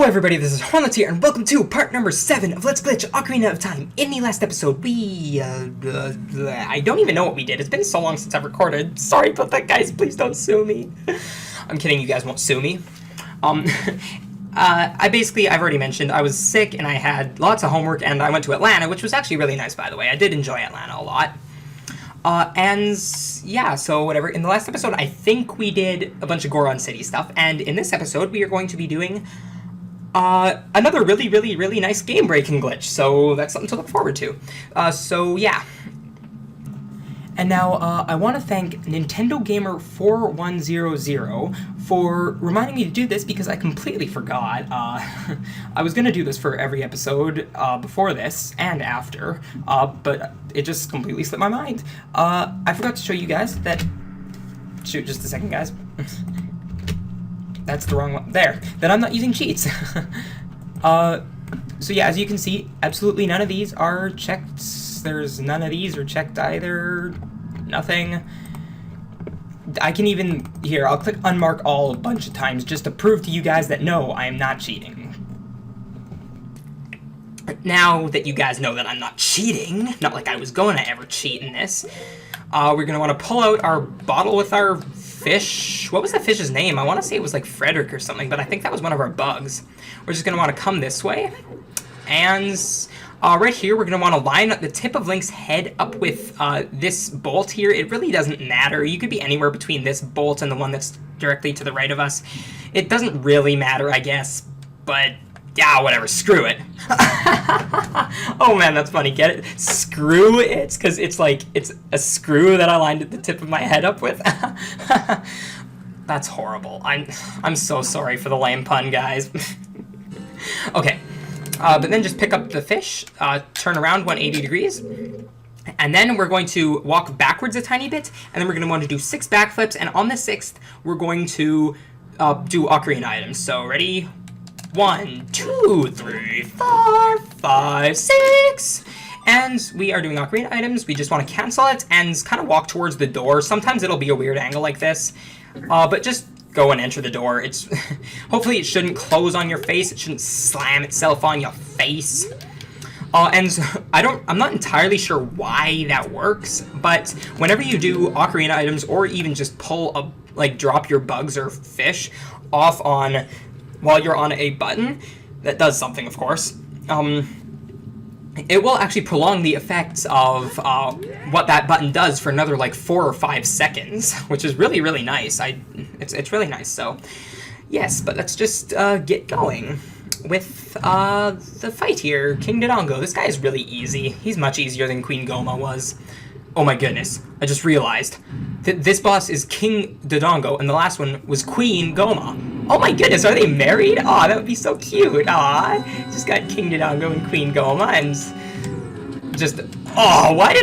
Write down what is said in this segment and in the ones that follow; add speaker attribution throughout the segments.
Speaker 1: everybody, this is Hornlitz here, and welcome to part number 7 of Let's Glitch Ocarina of Time. In the last episode, I don't even know what we did. It's been so long since I've recorded. Sorry about that, guys. Please don't sue me. I'm kidding, you guys won't sue me. I've already mentioned, I was sick, and I had lots of homework, and I went to Atlanta, which was actually really nice, by the way. I did enjoy Atlanta a lot. So whatever. In the last episode, I think we did a bunch of Goron City stuff, and in this episode, we are going to be doing another really nice game-breaking glitch, so that's something to look forward to. And now, I want to thank Nintendo Gamer 4100 for reminding me to do this because I completely forgot. I was going to do this for every episode before this and after, but it just completely slipped my mind. I forgot to show you guys that... Shoot, just a second, guys. That's the wrong one. There. That I'm not using cheats. So yeah, as you can see, absolutely none of these are checked. There's none of these are checked either. Nothing. I can even... Here, I'll click unmark all a bunch of times just to prove to you guys that no, I am not cheating. Now that you guys know that I'm not cheating, not like I was going to ever cheat in this, we're going to want to pull out our bottle with our fish. What was the fish's name? I want to say it was like Frederick or something, but I think that was one of our bugs. We're just going to want to come this way. And right here, we're going to want to line up the tip of Link's head up with this bolt here. It really doesn't matter. You could be anywhere between this bolt and the one that's directly to the right of us. It doesn't really matter, I guess, but yeah, whatever. Screw it. Oh man, that's funny. Get it? Screw it? Because it's like, it's a screw that I lined the tip of my head up with. That's horrible. I'm so sorry for the lame pun, guys. Okay. But then just pick up the fish, turn around 180 degrees, and then we're going to walk backwards a tiny bit, and then we're going to want to do 6 backflips, and on the 6th, we're going to do Ocarina items. So, ready? 1, 2, 3, 4, 5, 6. And we are doing Ocarina items. We just want to cancel it and kind of walk towards the door. Sometimes it'll be a weird angle like this, but just go and enter the door. It's hopefully it shouldn't close on your face. It shouldn't slam itself on your face. And I'm not entirely sure why that works, but whenever you do Ocarina items or even just drop your bugs or fish off on while you're on a button, that does something, of course. It will actually prolong the effects of what that button does for another like 4 or 5 seconds, which is really nice. It's really nice. So yes, but let's just get going with the fight here. King Dodongo. This guy is really easy. He's much easier than Queen Goma was. Oh my goodness! I just realized that this boss is King Dodongo, and the last one was Queen Goma. Oh my goodness, are they married? Aw, that would be so cute. Aw, just got King Dodongo and Queen Goma, and just... Oh, what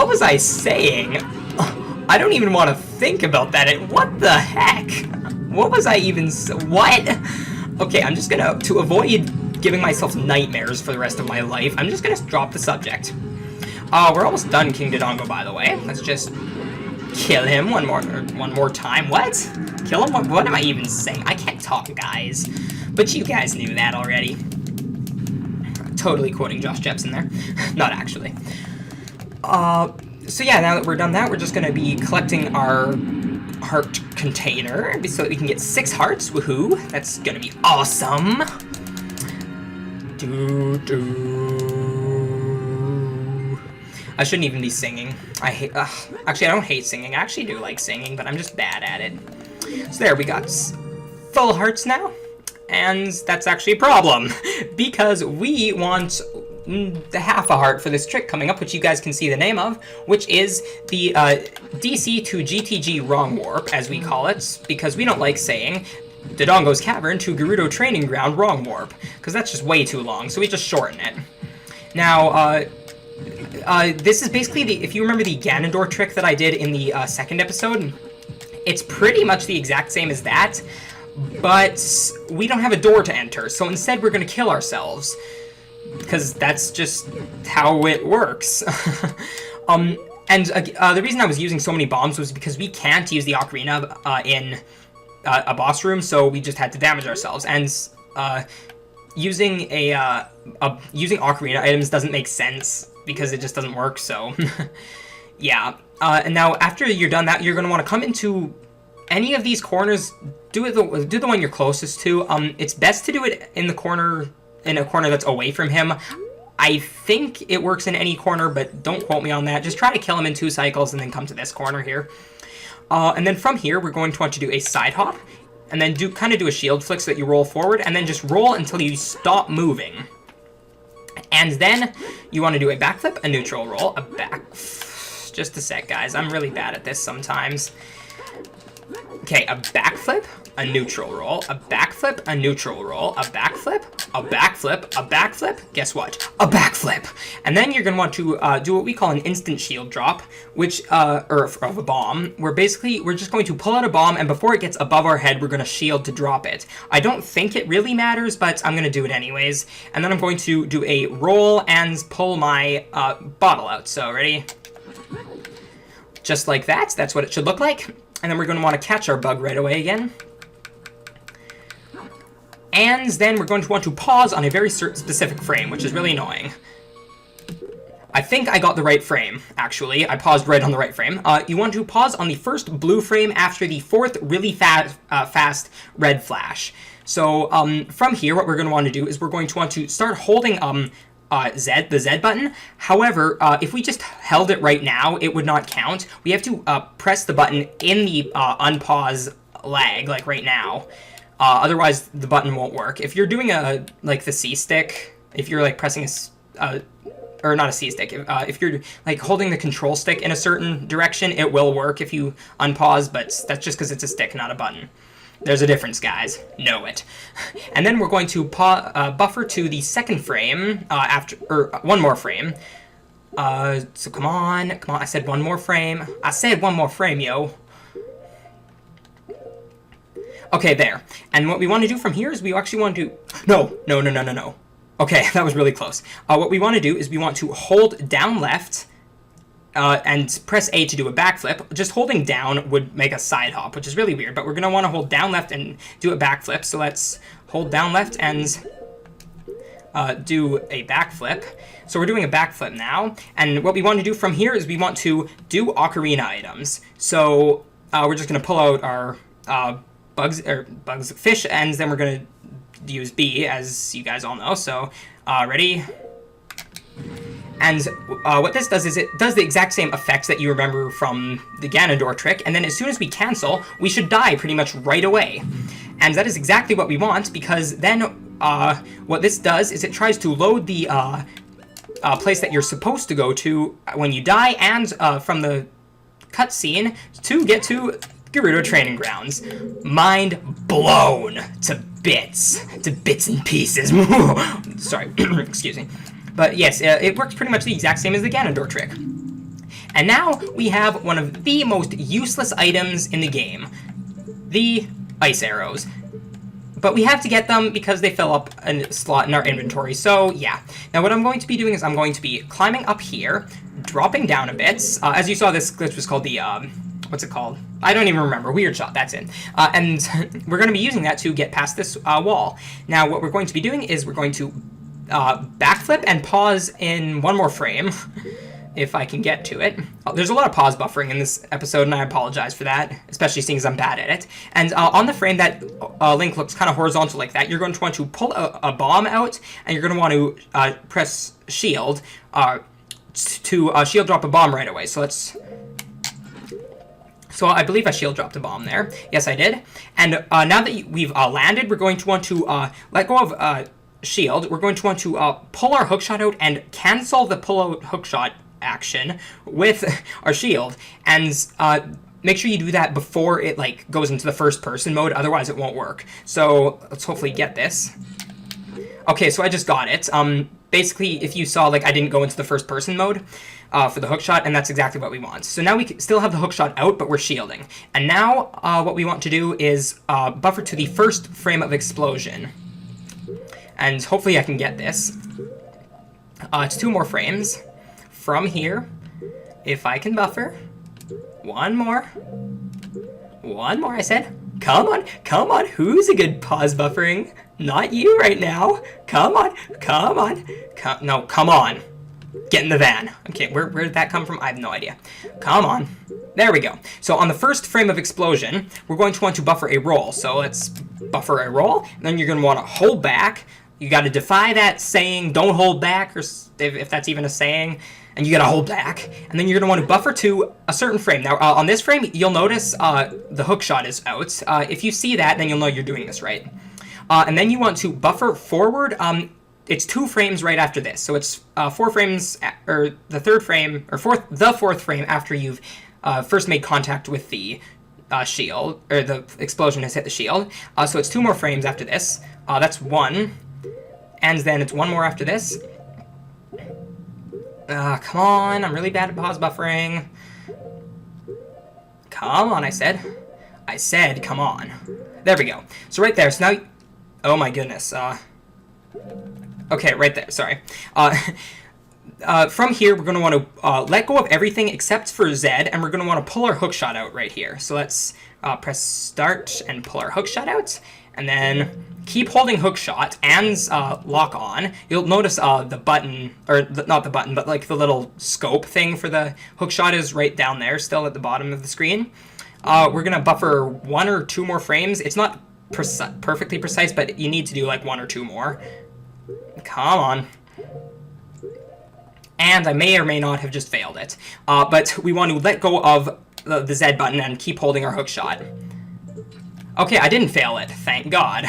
Speaker 1: was I saying? I don't even want to think about that. What the heck? What was I even... What? Okay, I'm just gonna... To avoid giving myself nightmares for the rest of my life, I'm just gonna drop the subject. We're almost done, King Dodongo, by the way. Let's just kill him one more time. What? Kill him? What am I even saying? I can't talk, guys. But you guys knew that already. Totally quoting Josh Jepson there. Not actually. So yeah, now that we're done that, we're just going to be collecting our heart container so that we can get 6 hearts. Woohoo! That's going to be awesome. I shouldn't even be singing. Actually, I don't hate singing. I actually do like singing, but I'm just bad at it. So there, we got full hearts now. And that's actually a problem, because we want the half a heart for this trick coming up, which you guys can see the name of, which is the DC to GTG wrong warp, as we call it, because we don't like saying Dodongo's Cavern to Gerudo Training Ground wrong warp, because that's just way too long, so we just shorten it. Now, this is basically if you remember the Ganondorf trick that I did in the 2nd episode, it's pretty much the exact same as that, but we don't have a door to enter, so instead we're going to kill ourselves, because that's just how it works. The reason I was using so many bombs was because we can't use the Ocarina in a boss room, so we just had to damage ourselves, and using using Ocarina items doesn't make sense because it just doesn't work. So, yeah. And now after you're done that, you're gonna want to come into any of these corners. Do the one you're closest to. It's best to do it in a corner that's away from him. I think it works in any corner, but don't quote me on that. Just try to kill him in 2 cycles and then come to this corner here. And then from here, we're going to want to do a side hop, and then kind of do a shield flick so that you roll forward, and then just roll until you stop moving. And then you want to do a backflip, a neutral roll, a back... Just a sec, guys. I'm really bad at this sometimes. Okay, a backflip, a neutral roll, a backflip, a neutral roll, a backflip, a backflip, a backflip. Guess what? A backflip. And then you're going to want to do what we call an instant shield drop, which, or of a bomb, where basically we're just going to pull out a bomb, and before it gets above our head, we're going to shield to drop it. I don't think it really matters, but I'm going to do it anyways. And then I'm going to do a roll and pull my bottle out. So, ready? Just like that. That's what it should look like. And then we're going to want to catch our bug right away again. And then we're going to want to pause on a very specific frame, which is really annoying. I think I got the right frame, actually. I paused right on the right frame. You want to pause on the first blue frame after the 4th really fast red flash. So from here, what we're going to want to do is we're going to want to start holding the Z button. However, if we just held it right now, it would not count. We have to press the button in the unpause lag, like right now. Otherwise, the button won't work. If you're doing like the C stick, if you're like pressing or not a C stick, if you're like holding the control stick in a certain direction, it will work if you unpause, but that's just because it's a stick, not a button. There's a difference, guys. Know it. And then we're going to buffer to the 2nd frame or 1 more frame. So come on. I said 1 more frame. I said 1 more frame, yo. Okay, there. And what we want to do from here is we actually want to... No. Okay, that was really close. What we want to do is we want to hold down left and press A to do a backflip. Just holding down would make a side hop, which is really weird, but we're going to want to hold down left and do a backflip. So let's hold down left and do a backflip. So we're doing a backflip now, and what we want to do from here is we want to do Ocarina items. So we're just going to pull out our fish ends, then we're going to use B, as you guys all know. So ready? And what this does is it does the exact same effects that you remember from the Ganondorf trick, and then as soon as we cancel, we should die pretty much right away. And that is exactly what we want, because then what this does is it tries to load the place that you're supposed to go to when you die, and from the cutscene to get to Gerudo Training Grounds. Mind blown to bits and pieces. Sorry, excuse me. But yes, it works pretty much the exact same as the Ganondorf trick. And now we have one of the most useless items in the game, the ice arrows. But we have to get them because they fill up a slot in our inventory, so yeah. Now what I'm going to be doing is I'm going to be climbing up here, dropping down a bit. As you saw, this glitch was called the, what's it called? I don't even remember. Weird shot, that's it. And we're going to be using that to get past this wall. Now what we're going to be doing is we're going to backflip and pause in 1 more frame, if I can get to it. There's a lot of pause buffering in this episode, and I apologize for that, especially seeing as I'm bad at it. And on the frame that Link looks kind of horizontal like that, you're going to want to pull a bomb out, and you're going to want to press shield to shield drop a bomb right away. So let's... So I believe I shield dropped a bomb there. Yes, I did. And now that we've landed, we're going to want to let go of shield. We're going to want to pull our hookshot out and cancel the pull out hookshot action with our shield, and make sure you do that before it like goes into the first person mode, otherwise it won't work. So let's hopefully get this. Okay, so I just got it. Basically, if you saw, like, I didn't go into the first person mode for the hookshot, and that's exactly what we want. So now we still have the hookshot out, but we're shielding. And now what we want to do is buffer to the first frame of explosion. And hopefully I can get this. It's 2 more frames. From here, if I can buffer. 1 more. 1 more, I said. Come on, who's a good pause buffering? Not you right now. Come on. No, come on. Get in the van. Okay, where did that come from? I have no idea. Come on. There we go. So on the first frame of explosion, we're going to want to buffer a roll. So let's buffer a roll. And then you're going to want to hold back. You got to defy that saying, don't hold back, or if that's even a saying. And you got to hold back. And then you're going to want to buffer to a certain frame. Now, on this frame, you'll notice the hook shot is out. If you see that, then you'll know you're doing this right. And then you want to buffer forward. It's 2 frames right after this. So it's 4 frames, or the third frame, or the fourth frame after you've first made contact with the shield, or the explosion has hit the shield. So it's 2 more frames after this. That's 1. And then it's 1 more after this. Come on, I'm really bad at pause buffering. Come on, I said. I said, come on. There we go. So right there, so now... Oh my goodness. Okay, right there, sorry. From here, we're going to want to let go of everything except for Z, and we're going to want to pull our hookshot out right here. So let's press start and pull our hookshot out, and then keep holding hookshot and lock on. You'll notice the button, or not the button, but like the little scope thing for the hookshot is right down there, still at the bottom of the screen. We're going to buffer 1 or 2 more frames. It's not perfectly precise, but you need to do like 1 or 2 more. Come on. And I may or may not have just failed it. But we want to let go of the Z button and keep holding our hookshot. Okay, I didn't fail it, thank God.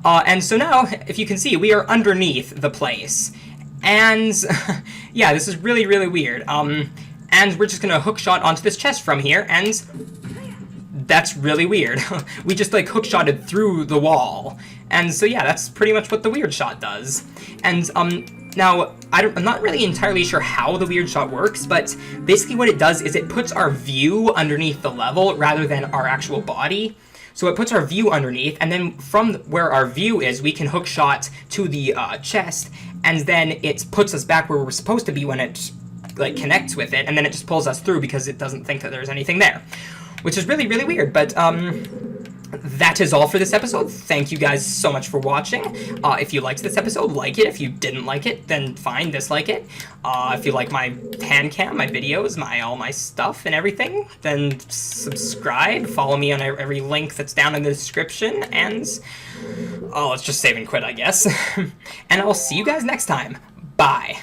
Speaker 1: And so now, if you can see, we are underneath the place. And yeah, this is really, really weird. And we're just gonna hookshot onto this chest from here, and that's really weird. We just like hookshotted through the wall. And so yeah, that's pretty much what the weird shot does. And now, I'm not really entirely sure how the weird shot works, but basically what it does is it puts our view underneath the level rather than our actual body. So it puts our view underneath, and then from where our view is, we can hookshot to the chest, and then it puts us back where we're supposed to be when it like connects with it, and then it just pulls us through because it doesn't think that there's anything there. Which is really, really weird, but that is all for this episode. Thank you guys so much for watching. If you liked this episode, like it. If you didn't like it, then fine, dislike it. If you like my hand cam, my videos, all my stuff and everything, then subscribe. Follow me on every link that's down in the description, and let's just save and quit, I guess. And I'll see you guys next time. Bye.